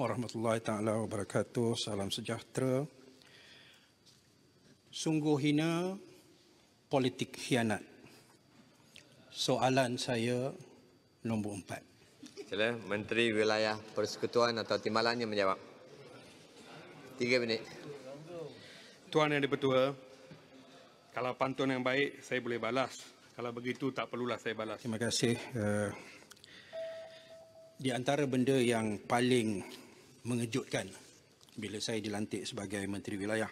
warahmatullahi taala wabarakatuh. Salam sejahtera. Sungguh hina politik khianat. Soalan saya nombor 4. Sila Menteri Wilayah Persekutuan atau Timbalannya menjawab. 3 minit. Tuan Yang Dipertua, kalau pantun yang baik saya boleh balas. Kalau begitu tak perlulah saya balas. Terima kasih. Di antara benda yang paling mengejutkan bila saya dilantik sebagai Menteri Wilayah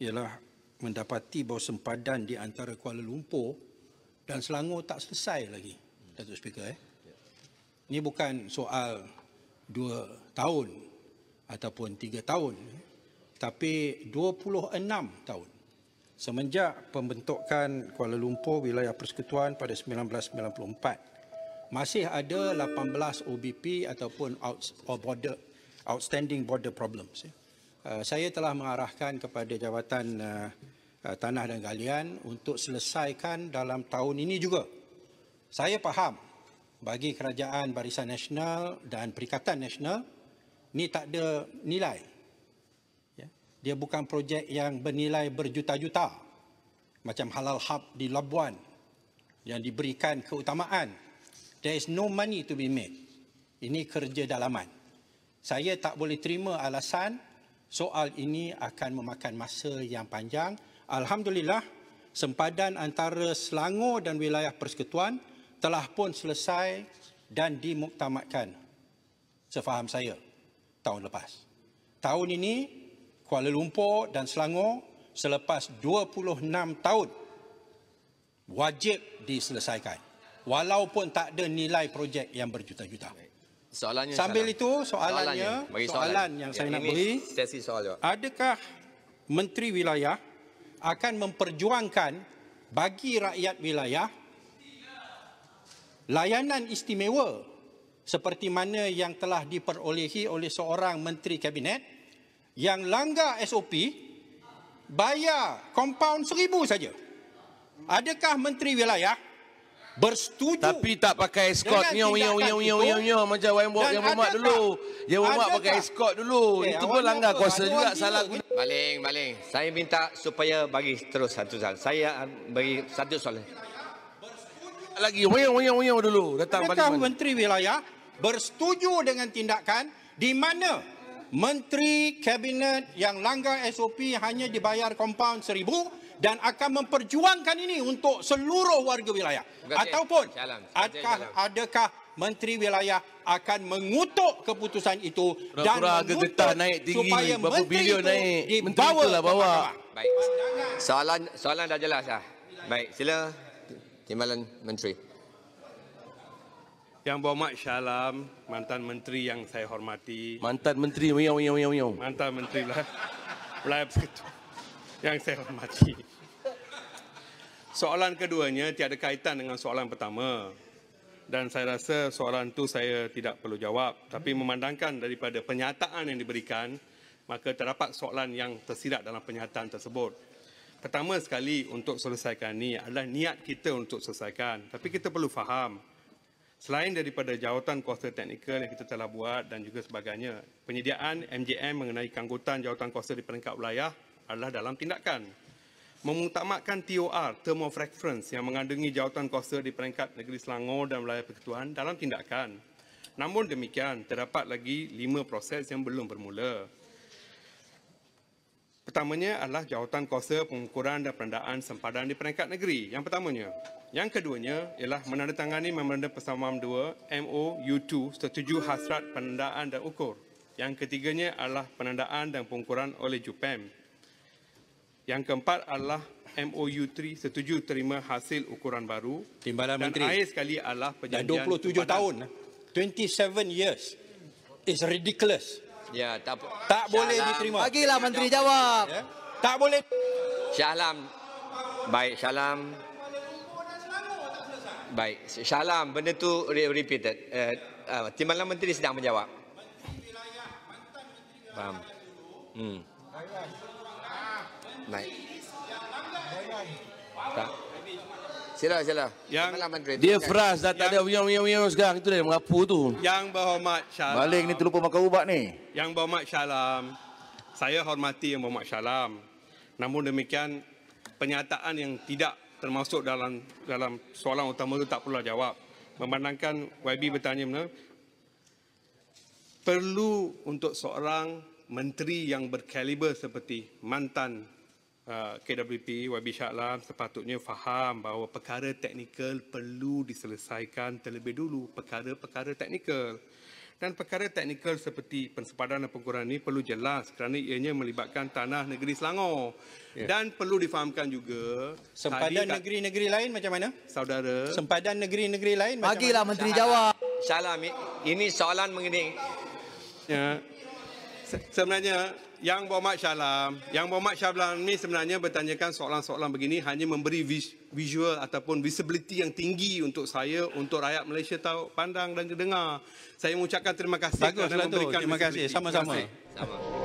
ialah mendapati bahawa sempadan di antara Kuala Lumpur dan Selangor tak selesai lagi, Datuk Speaker. Ini bukan soal 2 tahun ataupun 3 tahun, tapi 26 tahun. Semenjak pembentukan Kuala Lumpur Wilayah Persekutuan pada 1994, masih ada 18 OBP ataupun outstanding border problems. Saya telah mengarahkan kepada Jabatan Tanah dan Galian untuk selesaikan dalam tahun ini juga. Saya faham bagi Kerajaan Barisan Nasional dan Perikatan Nasional, ni tak ada nilai. Dia bukan projek yang bernilai berjuta-juta macam Halal Hub di Labuan yang diberikan keutamaan. There is no money to be made. Ini kerja dalaman. Saya tak boleh terima alasan soal ini akan memakan masa yang panjang. Alhamdulillah, sempadan antara Selangor dan Wilayah Persekutuan telah pun selesai dan dimuktamadkan, sefaham saya, tahun lepas. Tahun ini, Kuala Lumpur dan Selangor selepas 26 tahun wajib diselesaikan, walaupun tak ada nilai projek yang berjuta-juta. Soalannya Sambil itu, soalan yang saya nak beri, sesi soal jawab. adakah Menteri Wilayah akan memperjuangkan bagi rakyat wilayah layanan istimewa seperti mana yang telah diperolehi oleh seorang Menteri Kabinet yang langgar SOP, bayar kompaun 1,000 saja? Adakah Menteri Wilayah bersetuju? Tapi tak pakai escort macam yang buat dulu. Yang buat pakai escort dulu. Itu pun langgar kuasa juga, salah guna. Baling. Saya minta supaya bagi terus satu soal. Saya bagi satu soalan. Lagi dulu datang Adakah parlimen. Menteri Wilayah bersetuju dengan tindakan di mana Menteri Kabinet yang langgar SOP hanya dibayar kompaun 1,000 dan akan memperjuangkan ini untuk seluruh warga wilayah? Ataupun adakah Menteri Wilayah akan mengutuk keputusan itu dan getah naik tinggi, supaya berapa menteri bilion itu naik, menteri dibawa itulah ke bawa. mahkamah? Baik. Soalan dah jelas dah. Baik, sila Timbalan Menteri. Yang Berhormat Shah Alam, mantan menteri yang saya hormati, Mantan menteri mantan menteri Wilayah Persekutuan yang saya hormati. Soalan keduanya tiada kaitan dengan soalan pertama. Dan saya rasa soalan itu saya tidak perlu jawab. Tapi memandangkan daripada penyataan yang diberikan, maka terdapat soalan yang tersirat dalam penyataan tersebut. Pertama sekali, untuk selesaikan ini adalah niat kita untuk selesaikan. Tapi kita perlu faham, selain daripada jawatan kuasa teknikal yang kita telah buat dan juga sebagainya, penyediaan MJM mengenai keanggotaan jawatan kuasa di peringkat wilayah adalah dalam tindakan. Memuktamadkan TOR, Term of Reference, yang mengandungi jawatan kuasa di peringkat negeri Selangor dan Wilayah Persekutuan dalam tindakan. Namun demikian, terdapat lagi 5 proses yang belum bermula. Pertamanya adalah jawatan kuasa pengukuran dan penandaan sempadan di peringkat negeri. Yang pertamanya. Yang keduanya ialah menandatangani Memorandum Persamaan 2 MOU2 setuju hasrat penandaan dan ukur. Yang ketiganya adalah penandaan dan pengukuran oleh JUPEM. Yang keempat adalah MOU3 setuju terima hasil ukuran baru. Timbalan dan Menteri, akhir sekali adalah dah perjanjian 27 tahun, 27 years is ridiculous. Ya, tak boleh diterima. Bagilah Menteri jawab. Tak boleh. Shah Alam. Baik, Shah Alam. Baik, Shah Alam, benda tu repeated. Timbalan Menteri sedang menjawab. Faham. Baik. Tak. Sila. Yang- Timbalan Menteri. Dia frust dah tak ada wiang sekarang. Itu dia merapu tu. Yang berhormat Syalam. Balik ni terlupa makan ubat ni. Yang berhormat Syalam, saya hormati Yang Berhormat Syalam. Namun demikian, penyataan yang tidak termasuk dalam soalan utama itu tak perlu jawab. Memandangkan YB bertanya mana, perlu untuk seorang menteri yang berkaliber seperti mantan KWP YB Shah sepatutnya faham bahawa perkara teknikal perlu diselesaikan terlebih dulu, perkara-perkara teknikal. Dan perkara teknikal seperti pensempadan dan pengukuran ini perlu jelas kerana ianya melibatkan tanah negeri Selangor. Dan perlu difahamkan juga Sempadan negeri-negeri lain macam mana? saudara, Sempadan negeri-negeri lain macam Bagilah mana? Menteri jawab. Syalam, ini soalan mengenai ya, sebenarnya Yang Berhormat Syalam ni sebenarnya bertanyakan soalan-soalan begini hanya memberi visual ataupun visibility yang tinggi untuk saya, untuk rakyat Malaysia tahu, pandang dan dengar. Saya mengucapkan terima kasih Baguslah kerana tu. memberikan Terima kasih. visibility. Sama-sama. Terima kasih. sama.